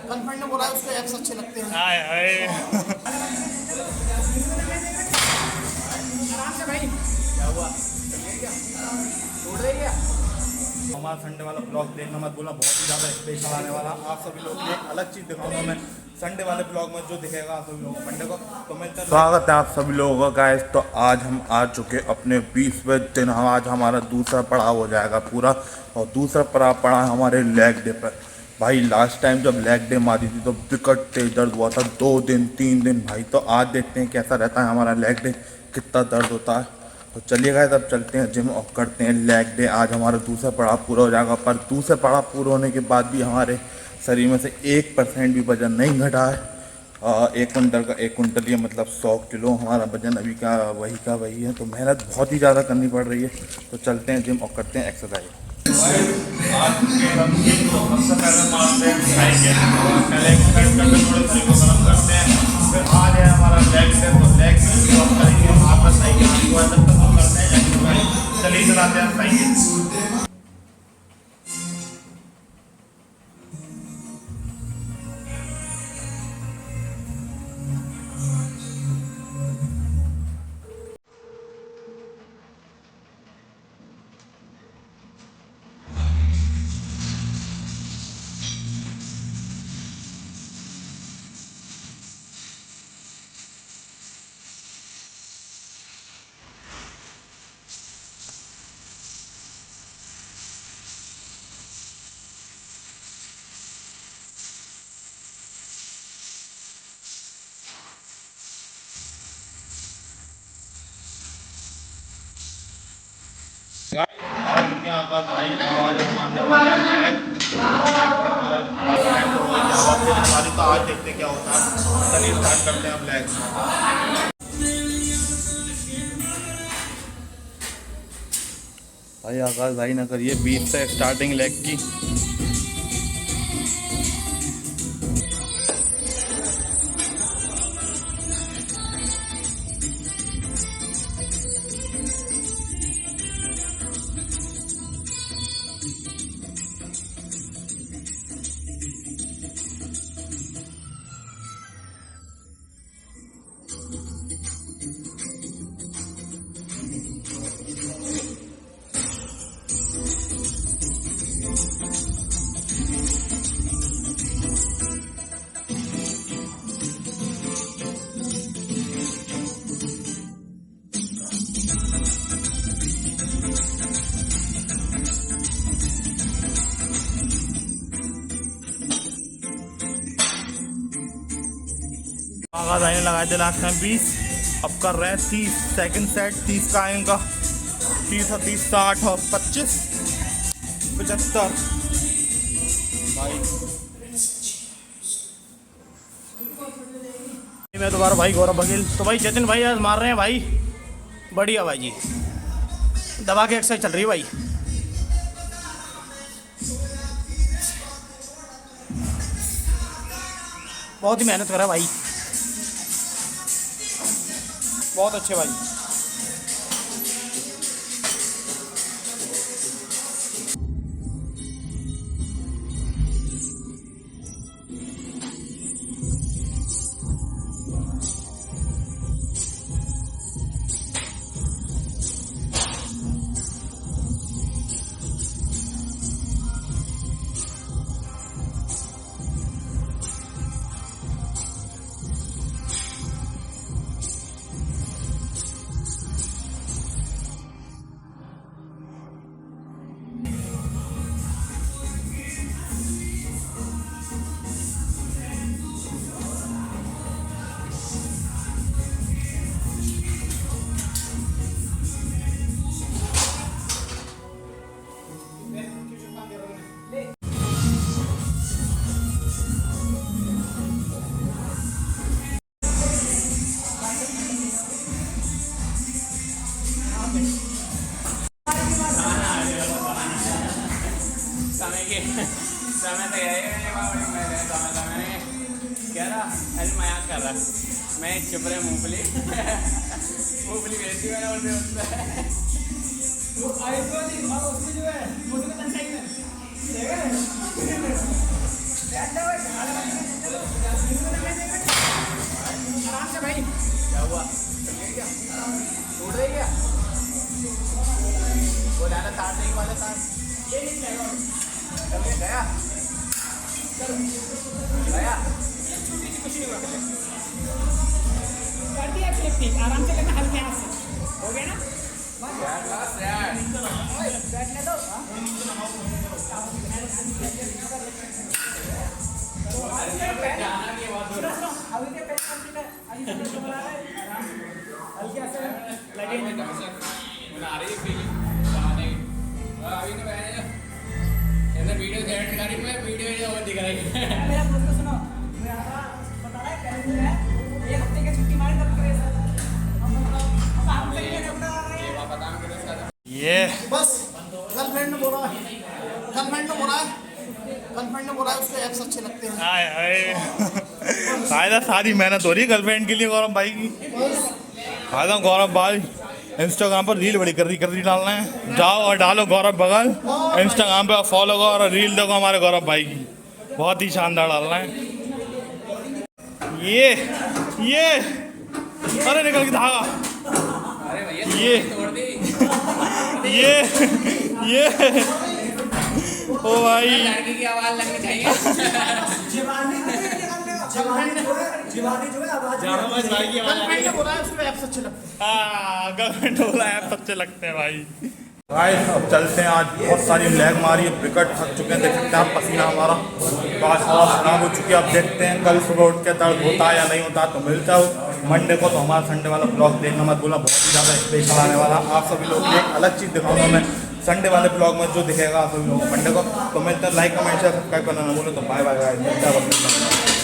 Girlfriend ने बोला उसको एक्स अच्छे लगते हैं। हाय हाय। आराम से भाई। क्या हुआ? उड़ रही है। हमारा संडे वाला ब्लॉग देखना मत बोला, बहुत ही ज़्यादा स्पेशल आने वाला। आप सभी लोग को एक अलग चीज़ दिखाऊंगा मैं संडे वाले ब्लॉग में, जो दिखेगा आप सभी लोगों को मंडे को। तो मैं स्वागत है आप सभी लोगों का गाइस। तो आज हम आ चुके अपने 20वें दिन। हम आज हमारा दूसरा पड़ाव हो जाएगा पूरा, और दूसरा पड़ाव पड़ा है हमारे लेग डे पर। भाई लास्ट टाइम जब लेग डे मारी थी तो विकट तेज दर्द हुआ था, 2 दिन 3 दिन भाई। तो आज देखते हैं कैसा रहता है हमारा लेग डे, कितना दर्द होता है। तो चलिए गाइस अब चलते हैं जिम और करते हैं लेग डे। आज हमारा दूसरा पड़ाव पूरा हो जाएगा, पर दूसरा पड़ाव पूरा होने के बाद भी हमारे शरीर में से 1% भी वजन नहीं घटा है। 1 कुंटल ये मतलब 100 किलो हमारा वजन अभी का वही है। तो मेहनत बहुत ही ज़्यादा करनी पड़ रही है। तो चलते हैं जिम और करते हैं एक्सरसाइज। सबसे पहले मारते हैं साइकिल, पहले एक्सरसाइज करते हैं, थोड़े शरीर को गर्म करते हैं। फिर आज है हमारा लेग डे, तो लेग वर्क करेंगे हम। आपका साइकिल जब तक हम करते हैं एक्सरसाइज, चलिए चलाते हैं साइकिल। तो आज देखते क्या होता है। चलिए स्टार्ट करते हैं अब लेग। भाई आकाश भाई ना करिए, 20 से स्टार्टिंग लेग की। आगाज आने लगाए थे लास्ट टाइम 20, अब कर रहे हैं 30। सेकंड सेट 30 का आएगा। 30 और 30 60 और 25 75। भाई मैं दोबारा भाई गौरव बघेल। तो भाई जतिन भाई आज मार रहे हैं भाई, बढ़िया भाई जी, दबा के एक्सरसाइज चल रही है भाई। बहुत ही मेहनत कर रहा है भाई, बहुत अच्छे भाई। समय तो यही कह रहा अरे मजाक कर रहा, मैं चुप रहे मूंगफली मूंगफली बेचती मैंने बोलते उसमें जो है आराम से भाई। क्या हुआ चल गया क्या टूट रही क्या वो डाला तार नहीं वाला तार ये नहीं जाएगा। चल गया गया छुट्टी की कुछ नहीं हुआ। कर दिया स्लिप ठीक, आराम से करना, हल्के हाथ से। हो गया ना? बैठने दो। हल्के पैर कंप्लीट है। अभी से जो बना रहा है, आराम से। हल्के हाथ से लगे नहीं। मेरा दोस्त को सुनो, मेरा बता रहा है पहले दिन है, एक हफ्ते की छुट्टी मारे तब करे सर। अब हम से ये बता रहे हैं। ये बस गर्लफ्रेंड ने बोला उसके एक्स अच्छे लगते हैं। हाय हाय फायदा सारी मेहनत हो रही है गर्लफ्रेंड के लिए गौरव भाई की। फायदा गौरव भाई इंस्टाग्राम पर रील बड़ी कर रही डालना है, जाओ और डालो गौरव बगल इंस्टाग्राम पे, फॉलो करो और रील देखो हमारे गौरव भाई की, बहुत ही शानदार डालना है। ये अरे निकल के धागा, ये ओ भाई लड़की की आवाज लगनी चाहिए गर्लफ्रेंड ने बोला उसके एक्स अच्छे लगते हैं। गर्लफ्रेंड बोला ऐप अच्छे लगते हैं भाई। गाइस अब चलते हैं, आज बहुत सारी लैग मारी है, विकेट थक चुके हैं, देख सकते हैं आप पसीना हमारा, तो आज हवा खराब हो चुकी है। अब देखते हैं कल सुबह उठ के दर्द होता है या नहीं होता, तो मिलता हूँ मंडे को। तो हमारा संडे वाला ब्लॉग देखना मत भूलना, बहुत ही ज़्यादा स्पेशल आने वाला। आप सभी लोग एक अलग चीज़ दिखाऊंगा मैं संडे वाले ब्लॉग में, जो दिखेगा आप सभी लोगों को मंडे को। तो मिलते हैं, लाइक कमेंट शेयर सब्सक्राइब करना ना भूलो। तो बाय बाय गाइस, मिलता है।